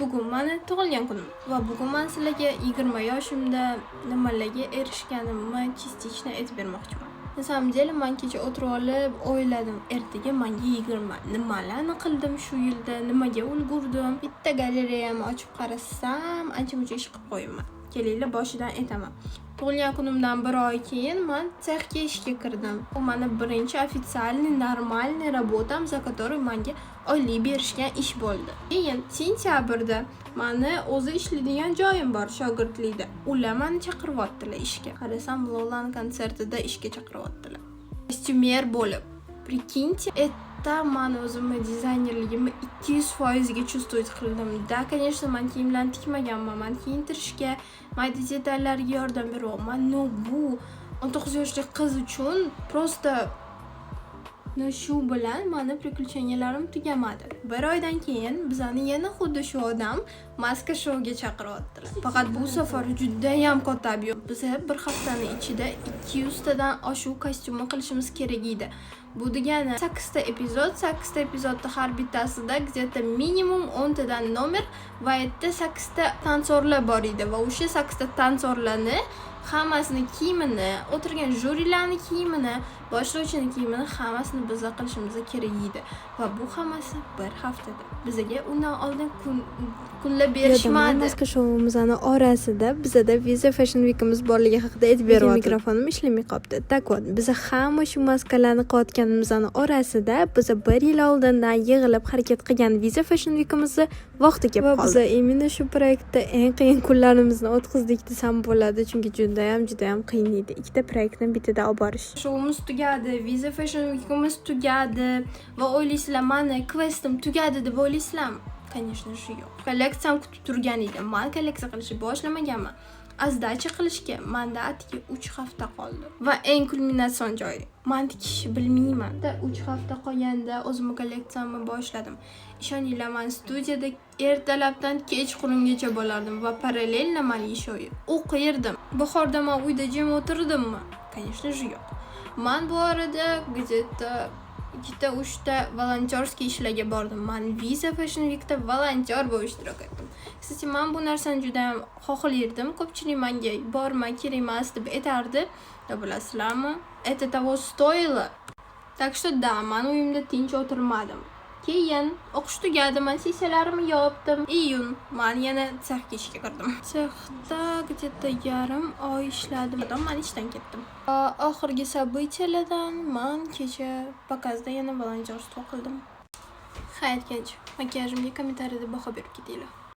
bugun meni tug'ilgan kunim va bugun men sizlarga 20 yoshimda nimalarga erishganimni частично aytib bermoqchiman. На самом деле men kecha o'tirib olib o'yladim, ertaga menga 20 nimalarni qildim shu yilda, nimaga ulgurdim. Bitta galereyamni ochib qarasam, ancha-muncha ish qilib qo'yibman. Kelinglar boshidan aytaman. Tug'ilgan kunimdan bir oy keyin men sexga ishga kirdim. Bu meni birinchi ofitsialniy normalniy rabotam, za которую menga oylik berishgan ish bo'ldi. Keyin sentyabrda meni o'zi ishlaydigan joyim bor shogirdlikda. Ular meni chaqiryaptilar ishga. Qarasam, Lolan konsertida ishga chaqiryaptilar. Kostyumer bo'lib. Прикиньте, это men o'zimni dizaynerligimni 200% ga чувствовать qildim. Da, конечно, men kiyimlarni tikmaganman. Men kiyintirishga, mayda detallarga yordam beryapman. No, bu 19 yoshli qiz uchun просто shu bilan meni priключенияларым tugamadi. Bir oydan keyin bizani yana xuddi shu odam maska shouga chaqiryaptilar. Faqat bu safar juda ham ko'tab yo'q. Biz bir haftaning ichida 200 tadan oshuv kostyumni qilishimiz kerak edi. Bu degani 8 ta epizod, 8 ta epizodda har bittasida где-то minimum 10 tadan nomer va yerda 8 ta tansorlar bor edi va o'sha 8 ta tansorlarni hammasini kiyimini, o'tirgan jurilarning kiyimini, boshlovchining kiyimini hammasini bizlar qilishimiz kerak edi va bu hammasi bir haftada. Bizga undan oldin kunlar berishmadi. Maska showimizning orasida bizda Visa Fashion Weekimiz borligi haqida aytib beryapti. Mikrofonim ishlamay qoldi. Tak вот, biz hamma shu maskalarni qotganimizning orasida biz bir yil oldindan yig'ilib harakat qilgan Visa Fashion Weekimizni vaqti kelib qoldi. Biz imенно shu proyektda eng qiyin kunlarimizni o'tkazdik desam bo'ladi, chunki juda ham qiyin edi. Ikkita proyektni bitada olib borish. Showimiz tugadi, Visa Fashion Weekimiz tugadi va o'ylaysizlar, meni questim tugadi deb o'ylaysizlarmi? Конечно, shu yo'q. Kolleksiyam kutib turgan edim. Men kolleksiya qilishni boshlamaganman. Azdachi qilishga menda atigi 3 hafta qoldi. Va eng kulminatsion joyi. Men tikishni bilmayman. 3 hafta qolganda o'zim kolleksiyamni boshladim. Ishoninglar, men studiyada ertalabdan kechqurungacha bo'lardim va parallelno men ish o'qirdim. Bahorda men uyda jim o'tirdimmi? Конечно, shu yo'q. Men bu orada где-то 2-3 ta volontyorskiy ishlarga bordim. Men Visa Fashion Weekda volontyor bo'lib ishtirok etdim. Kстати, men bu narsani juda ham xohlardim. Ko'pchilik menga borma, kerak emas deb aytardi. Bilasizlarmi? Это того стоило. Так что да, men uyimda tinch o'tirmadim. Keyin o'qish tugadi, men sessiyalarimni yopdim. Iyun men yana sexga ishga kirdim. Sexda где-то yarim oy ishladim. Men ishdan ketdim. Oxirgi событияlardan men kecha pokazda yana volontyorstvo qildim. Hayotgancha makiyajimga kommentariyada baho berib ketinglar.